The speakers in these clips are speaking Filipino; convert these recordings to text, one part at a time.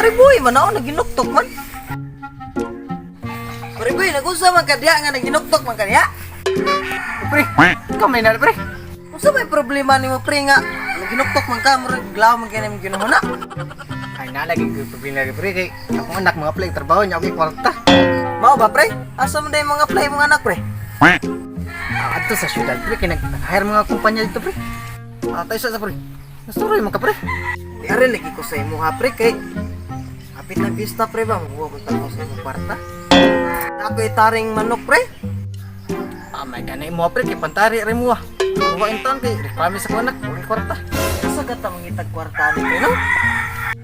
Pariboy man ako naginuktok man. Pariboy nag-usa man kadya nga naginuktok man kadya. Pre, kamay na pre. Usa may problema nimo pre nga naginuktok man ka murag glaw man kini ginuhuna. Ay nalagi ko problema lagi pre kay ako anak mga play trabaho niya okay kwarta. Mao ba pre? Asa man day mga play mga anak pre? Ato sa syudad pre kay nag-hire mga kumpanya dito pre. Tayo sa pre. Nasturoy man ka pre. Di are lagi ko sa imo ha pre kay apit na pista pre ba mo ko ta sa imo kwarta. Ako itaring manok pre. May ganay mo pre kay pantari re mo. Kuha inton kay reklamo sa anak okay kwarta. Asa gata mangitag kwarta ni pre no?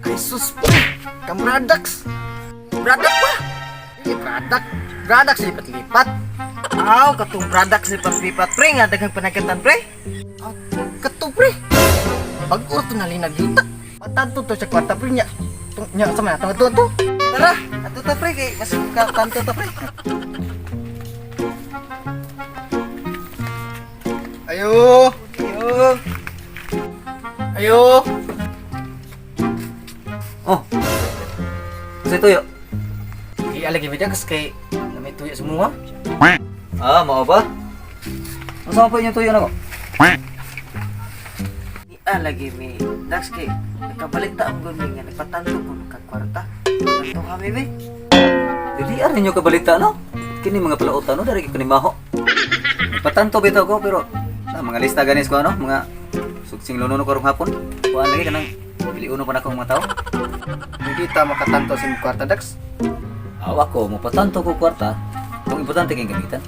Ay sus pre. Kamradax. Bradak pa. Product lipat-lipat. Aw katong product si paglipat pre nga daghang panagkatan pre. Kato pre. Pag-uro to nalinagita. Patanto to sa kwarta pre niya. Nya sa mga to. Tara, ato ta pre kay mas kanto ta pre. Ayo. Oh. Kasi tuyo. Lagi bidagas kay namay tuyo semua. Ah, mau ba? Masa pa yung tuyo na ko? Di lagi mi dax kay nagkabalik ta ang gumi nga nagpatanto ko kag kwarta. Tanto kami be. Jadi ari nyo kabalita no? Kini mga palautan no dari kanimaho. Patanto bitaw ko pero mga lista ganis ko ano, mga suksing luno karong hapon. Kuan lagi kanang pili uno pa na akong mga tao. Hindi ta makatanto sa kwarta dax. Awa ko mo patanto ko kwarta. Kung importante kay gamitan.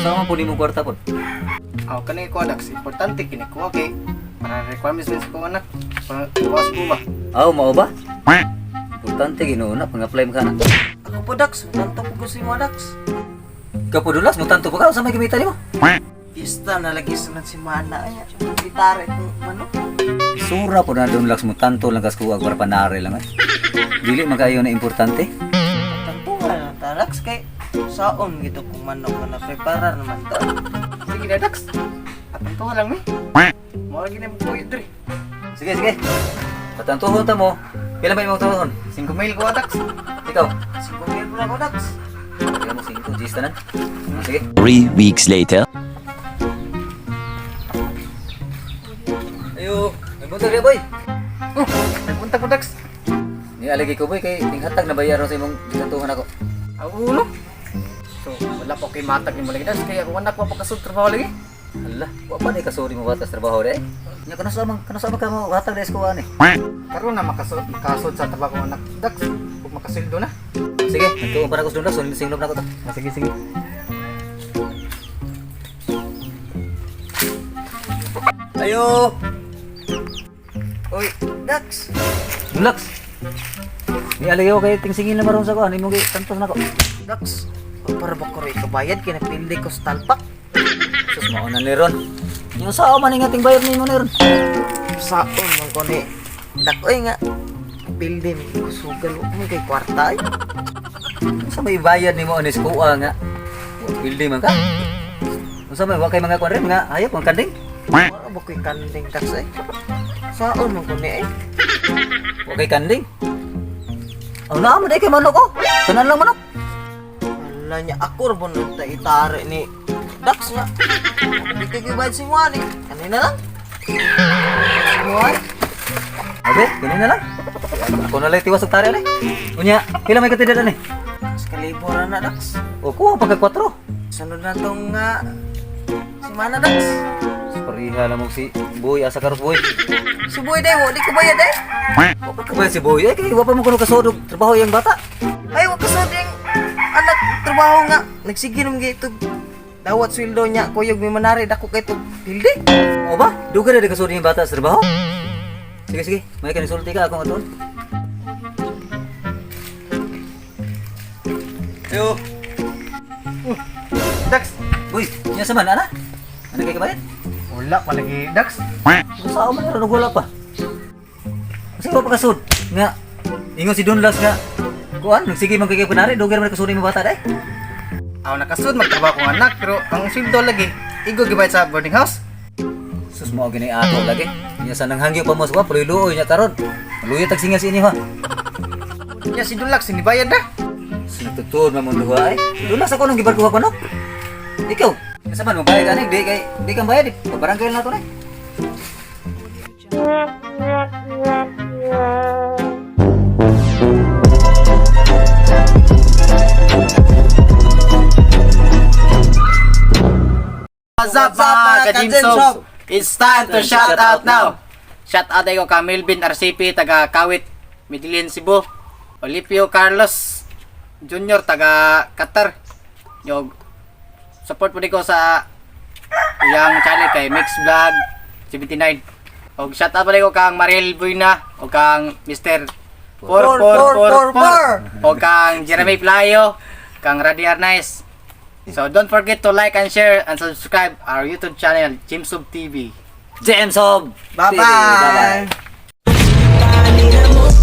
Sama po ni mo kwarta pod. Aw kanay ko dax importante kini ko kay para requirements ko anak. Pangwas ko ba? Aw mao ba? Importante ginuuna pang-apply mo kana. Ako po dax, tanto ko gusto mo dax. Kapudulas mo tanto pa ka sa may gamitan nimo. Pista na lagi sunod si Mana aya. Gitara itong manok. Sura po na doon laks mo tanto lang kas kuwag para panare lang. Dili man kayo na importante. Tanto nga ta dax kay saon gito kung manok na prepara naman to. Sige na dax. Atanto lang mi. Mo lagi na mo dre. Sige. Patantuhon ta mo. Pila ba imong tuhon? 5 mail ko dax. Ikaw. Siguro mo ako dax. Kaya mo 5 G's tanan. Sige. 3 weeks later. Ayo, may punta rin boy. Nagpunta ko dax. Ni alagi ko boy kay tinghatag na bayaran sa imong gitantuhan ako. Ulo. So wala pa kay matag ni mo lagi dax kaya ako anak pa pakasud trabaho lagi. Hala, wa pa ni kasuri mo batas trabaho dai. Nya kana sama ka mo hatag des ko ani. Karon na makasud sa trabaho anak dax. Ug makasildo na. Sige, nagtuon para ko sa dundas, singlom na ko to. Sige. Ayo. Oy, dax. Relax. Ni alagi ko kay tingsingin na maron sa ko ani mo tantos na ko. Dax. Para ba ko rin kabayad kaya napildi ko sa talpak? Sus mao na ni ron. Yung sao man ingating bayad nimo ni ron. Saon man ko ni dakoy nga pildi mi ko sugal mo kay kwarta ay. Sa may bayad nimo ani sa kuha nga. Bildi man ka. Unsa may wa kay mga kwadren nga hayop ang kanding? Para ba ko'y kanding dax ay. Saon man ko ni ay. Wa kay kanding. Aw na mo dai kay manok ko. Tanan lang manok. Wala niya ako rin nung itari ni dax nga. Hindi kayo bayad si Mwani. Kanina lang. Mwani. Abe, kanina lang. Ako na lang tiwas og tari ani. Unya, pila may katidadan ni? Mas kaliburan na dax. O kuha pagka 4. Sunod na tong si Mana dax. Pariha lang mo si Boy asa karos Boy. Si Boy day mo, di ko bayad eh. Wa pa ka ba si Boy? Kay wa pa mo kuno kasodog trabaho yang bata. Ay, wag kasod yung anak trabaho nga. Nagsige nung gito. Dawat sweldo niya, kuyog may manari, dako kay ito. Hildi. O ba? Duga na di kasodog yung bata sa trabaho? Sige. May kanisulti ka akong aton. Ayo. Dax. Uy, nya sa man ana? Ano kay kabayad? Wala pa lagi dax. Sao man ron wala pa. Kasi wa pa kasod nga ingon si Donlas nga kuan nagsige man kay panari duga man kasod mo bata dai. Ako nakasud magtrabaho ko anak pero ang sildo lagi igo gibayad sa boarding house. Sus mo gini ato lagi. Nya sa nanghangyo pa mo sa puloy-luoy nya karon. Luya tag singas ini ha. Nya si Dulak sinibayad na. Natutuod man mo duha ay. Dulas ako nang gibarkuha ko no. Ikaw, kasaman mo bayad ani di kang bayad. Pabarangay na to na. What's up mga ka-Jimsob? It's time to shout out now. Shout out ko ka Melvin RCP taga Kawit, Midilin, Cebu. Olipio Carlos Junior taga Qatar. Yo support po ko sa yang channel kay Mix Vlog 79. Og shout out ko kang Mariel Buina o kang Mr. 4444 o kang Jeremy Playo, kang Radiar Nice. So don't forget to like and share and subscribe our YouTube channel, Jimsob TV. James Hob. Bye-bye. Bye-bye.